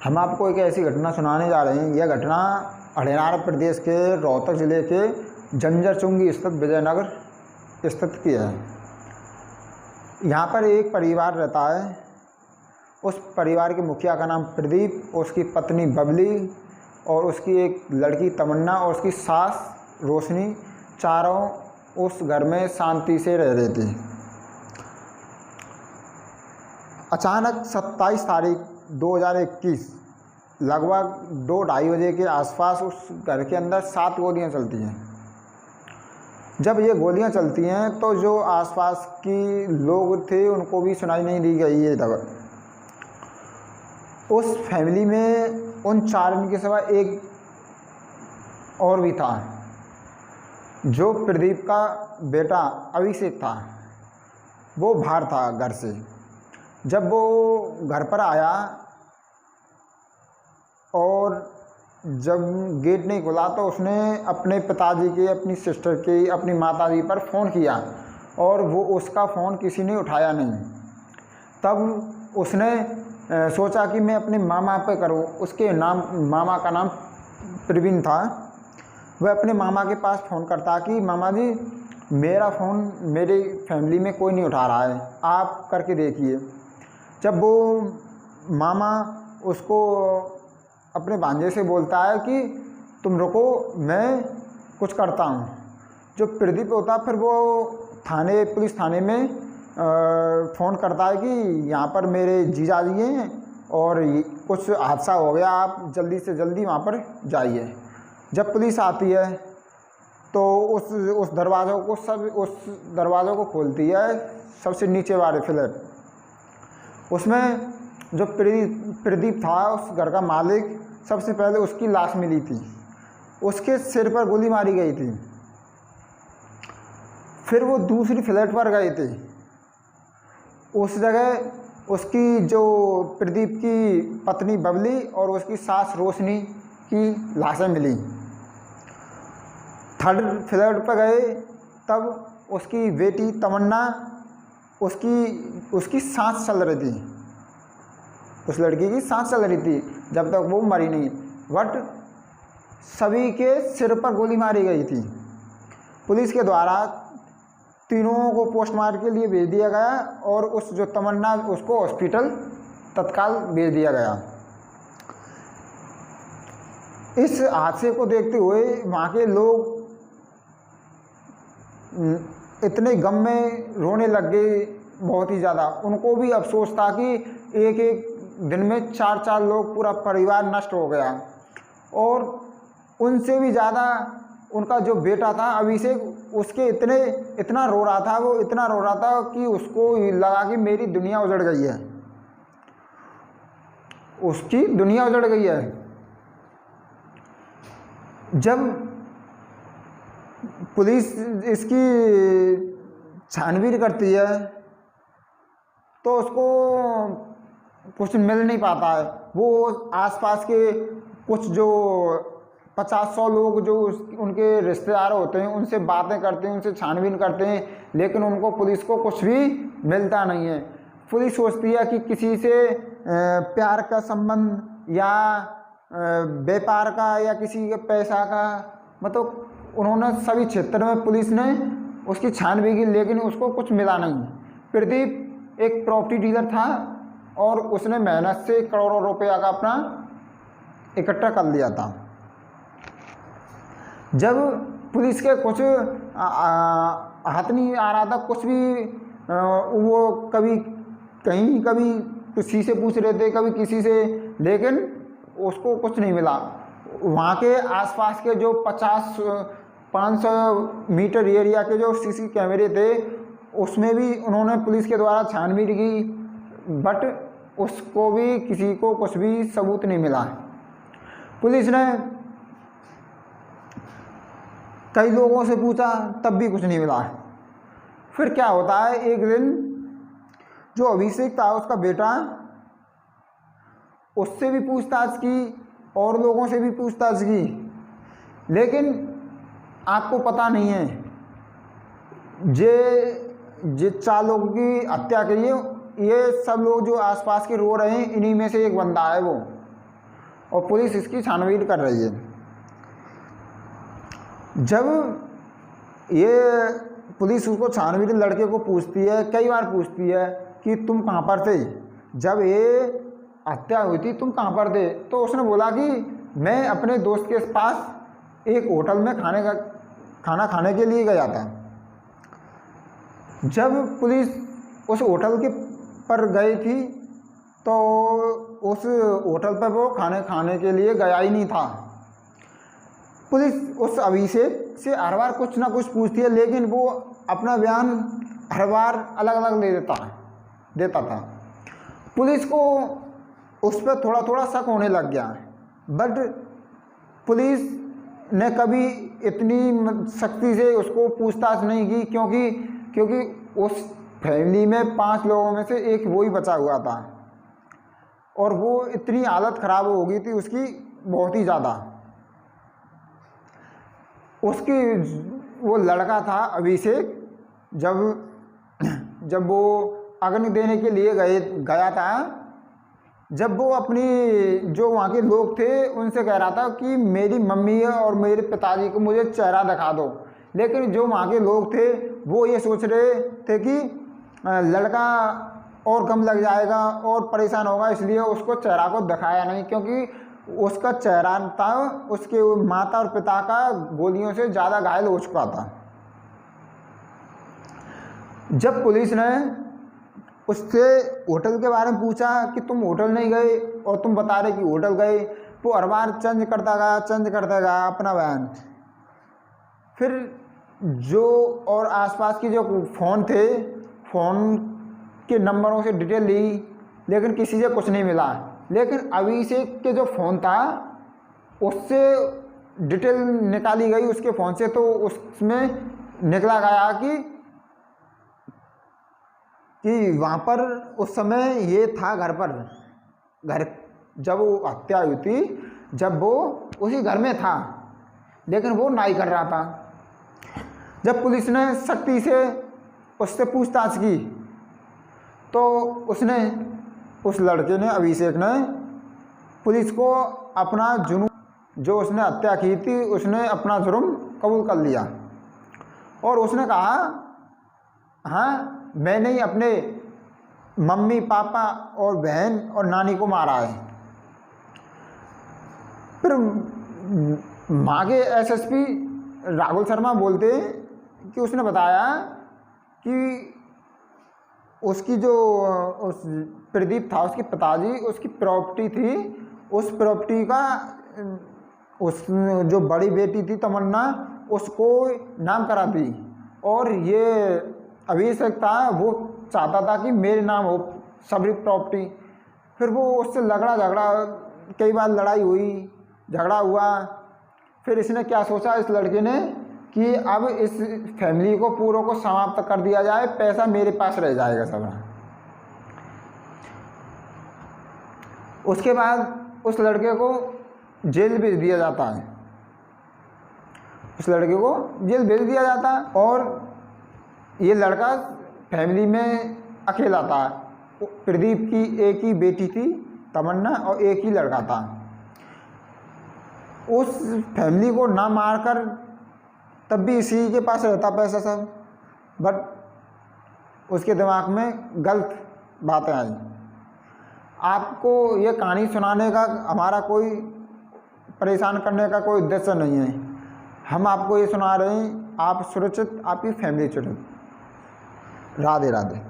हम आपको एक ऐसी घटना सुनाने जा रहे हैं। यह घटना हरियाणा प्रदेश के रोहतक ज़िले के जंजर चुंगी स्थित विजयनगर स्थित की है। यहाँ पर एक परिवार रहता है। उस परिवार के मुखिया का नाम प्रदीप, उसकी पत्नी बबली और उसकी एक लड़की तमन्ना और उसकी सास रोशनी, चारों उस घर में शांति से रह रहे थे। अचानक 27 तारीख 2021 लगभग 2-2:30 बजे के आसपास उस घर के अंदर 7 गोलियां चलती हैं। जब ये गोलियां चलती हैं तो जो आसपास की लोग थे उनको भी सुनाई नहीं दी गई ये दवा। उस फैमिली में उन 4 के सिवा एक और भी था, जो प्रदीप का बेटा अभिषेक था। वो बाहर था घर से। जब वो घर पर आया और जब गेट नहीं खुला तो उसने अपने पिताजी के, अपनी सिस्टर के, अपनी माताजी पर फ़ोन किया और वो उसका फ़ोन किसी ने उठाया नहीं। तब उसने सोचा कि मैं अपने मामा पे करूं। उसके नाम, मामा का नाम प्रवीण था। वह अपने मामा के पास फ़ोन करता कि मामा जी, मेरा फ़ोन मेरी फैमिली में कोई नहीं उठा रहा है, आप करके देखिए। जब वो मामा उसको अपने भांजे से बोलता है कि तुम रुको, मैं कुछ करता हूँ। जो प्रदीप होता फिर वो थाने, पुलिस थाने में फ़ोन करता है कि यहाँ पर मेरे जीजा जी हैं और कुछ हादसा हो गया, आप जल्दी से जल्दी वहाँ पर जाइए। जब पुलिस आती है तो उस दरवाज़ों को खोलती है सबसे नीचे वाले फ्लैट। उसमें जो प्रदीप था, उस घर का मालिक, सबसे पहले उसकी लाश मिली थी। उसके सिर पर गोली मारी गई थी। फिर वो दूसरी फ्लैट पर गए थे। उस जगह उसकी जो प्रदीप की पत्नी बबली और उसकी सास रोशनी की लाशें मिली। थर्ड फ्लैट पर गए तब उसकी बेटी तमन्ना, उसकी सांस चल रही थी। उस लड़की की सांस चल रही थी जब तक वो मरी नहीं, बट सभी के सिर पर गोली मारी गई थी। पुलिस के द्वारा तीनों को पोस्टमार्टम के लिए भेज दिया गया और उस जो तमन्ना, उसको हॉस्पिटल तत्काल भेज दिया गया। इस हादसे को देखते हुए वहाँ के लोग इतने गम में रोने लग गए, बहुत ही ज़्यादा। उनको भी अफसोस था कि एक एक दिन में 4-4 लोग, पूरा परिवार नष्ट हो गया। और उनसे भी ज़्यादा उनका जो बेटा था अभिषेक, उसके इतना रो रहा था, वो इतना रो रहा था कि उसको लगा कि मेरी दुनिया उजड़ गई है, उसकी दुनिया उजड़ गई है। जब पुलिस इसकी छानबीन करती है तो उसको कुछ मिल नहीं पाता है। वो आसपास के कुछ जो 50-100 लोग जो उनके रिश्तेदार होते हैं उनसे बातें करते हैं, उनसे छानबीन करते हैं, लेकिन उनको, पुलिस को कुछ भी मिलता नहीं है। पुलिस सोचती है कि किसी से प्यार का संबंध या व्यापार का या किसी के पैसा का, मतलब उन्होंने सभी क्षेत्र में पुलिस ने उसकी छानबीन की, लेकिन उसको कुछ मिला नहीं। प्रदीप एक प्रॉपर्टी डीलर था और उसने मेहनत से करोड़ों रुपया का अपना इकट्ठा कर लिया था। जब पुलिस के कुछ हाथ नहीं आ रहा था, कुछ भी वो कभी कहीं, कभी किसी से पूछ रहे थे, कभी किसी से, लेकिन उसको कुछ नहीं मिला। वहाँ के आसपास के जो 50-500 मीटर एरिया के जो सीसी कैमरे थे उसमें भी उन्होंने पुलिस के द्वारा छानबीन की, बट उसको भी, किसी को कुछ भी सबूत नहीं मिला। पुलिस ने कई लोगों से पूछा तब भी कुछ नहीं मिला। फिर क्या होता है, एक दिन जो अभिषेक था, उसका बेटा, उससे भी पूछताछ की और लोगों से भी पूछताछ की, लेकिन आपको पता नहीं है जे 4 लोगों की हत्या करी है, ये सब लोग जो आसपास के रो रहे हैं, इन्हीं में से एक बंदा है वो। और पुलिस इसकी छानबीन कर रही है। जब ये पुलिस उसको छानबीन लड़के को पूछती है, कई बार पूछती है कि तुम कहाँ पर थे, जब ये हत्या हुई थी तुम कहाँ पर थे? तो उसने बोला कि मैं अपने दोस्त के पास एक होटल में खाना खाने के लिए गया था। जब पुलिस उस होटल के पर गई थी तो उस होटल पर वो खाने के लिए गया ही नहीं था। पुलिस उस अभिषेक से हर बार कुछ ना कुछ पूछती है, लेकिन वो अपना बयान हर बार अलग अलग देता था। पुलिस को उस पर थोड़ा थोड़ा शक होने लग गया, बट पुलिस ने कभी इतनी सख्ती से उसको पूछताछ नहीं की, क्योंकि उस फैमिली में 5 लोगों में से एक वो ही बचा हुआ था और वो इतनी हालत ख़राब हो गई थी उसकी बहुत ही ज़्यादा। उसकी वो लड़का था अभिषेक, जब वो अग्नि देने के लिए गया था, जब वो अपनी जो वहाँ के लोग थे उनसे कह रहा था कि मेरी मम्मी और मेरे पिताजी को मुझे चेहरा दिखा दो, लेकिन जो वहाँ के लोग थे वो ये सोच रहे थे कि लड़का और गम लग जाएगा और परेशान होगा, इसलिए उसको चेहरा को दिखाया नहीं, क्योंकि उसका चेहरा था उसके माता और पिता का गोलियों से ज़्यादा घायल हो चुका था। जब पुलिस ने उससे होटल के बारे में पूछा कि तुम होटल नहीं गए और तुम बता रहे कि होटल गए, वो हर बार चेंज करता गया अपना बयान। फिर जो और आसपास के जो फ़ोन थे, फ़ोन के नंबरों से डिटेल ली, लेकिन किसी से कुछ नहीं मिला। लेकिन अभिषेक के जो फ़ोन था उससे डिटेल निकाली गई उसके फ़ोन से, तो उसमें निकला गया कि वहाँ पर उस समय ये था घर जब वो हत्या हुई थी, जब वो उसी घर में था, लेकिन वो नाई कर रहा था। जब पुलिस ने सख्ती से उससे पूछताछ की तो उस लड़के ने, अभिषेक ने, पुलिस को अपना जुर्म, जो उसने हत्या की थी, उसने अपना जुर्म कबूल कर लिया और उसने कहा, हाँ मैंने ही अपने मम्मी पापा और बहन और नानी को मारा है। फिर मागे एसएसपी राहुल शर्मा बोलते कि उसने बताया कि उसकी जो उस प्रदीप था उसके पिताजी, उसकी प्रॉपर्टी थी, उस प्रॉपर्टी का उस जो बड़ी बेटी थी तमन्ना उसको नाम करा दी, और ये अभिषेक था वो चाहता था कि मेरे नाम हो सभी प्रॉपर्टी। फिर वो उससे झगड़ा कई बार लड़ाई हुई, झगड़ा हुआ। फिर इसने क्या सोचा, इस लड़के ने, कि अब इस फैमिली को पूरों को समाप्त कर दिया जाए, पैसा मेरे पास रह जाएगा सब। उसके बाद उस लड़के को जेल भेज दिया जाता है, और ये लड़का फैमिली में अकेला था। प्रदीप की एक ही बेटी थी तमन्ना और एक ही लड़का था। उस फैमिली को ना मारकर तब भी इसी के पास रहता पैसा सब, बट उसके दिमाग में गलत बातें आई। आपको ये कहानी सुनाने का हमारा कोई परेशान करने का कोई उद्देश्य नहीं है, हम आपको ये सुना रहे हैं, आप सुरक्षित, आपकी फैमिली सुरक्षित। राधे राधे।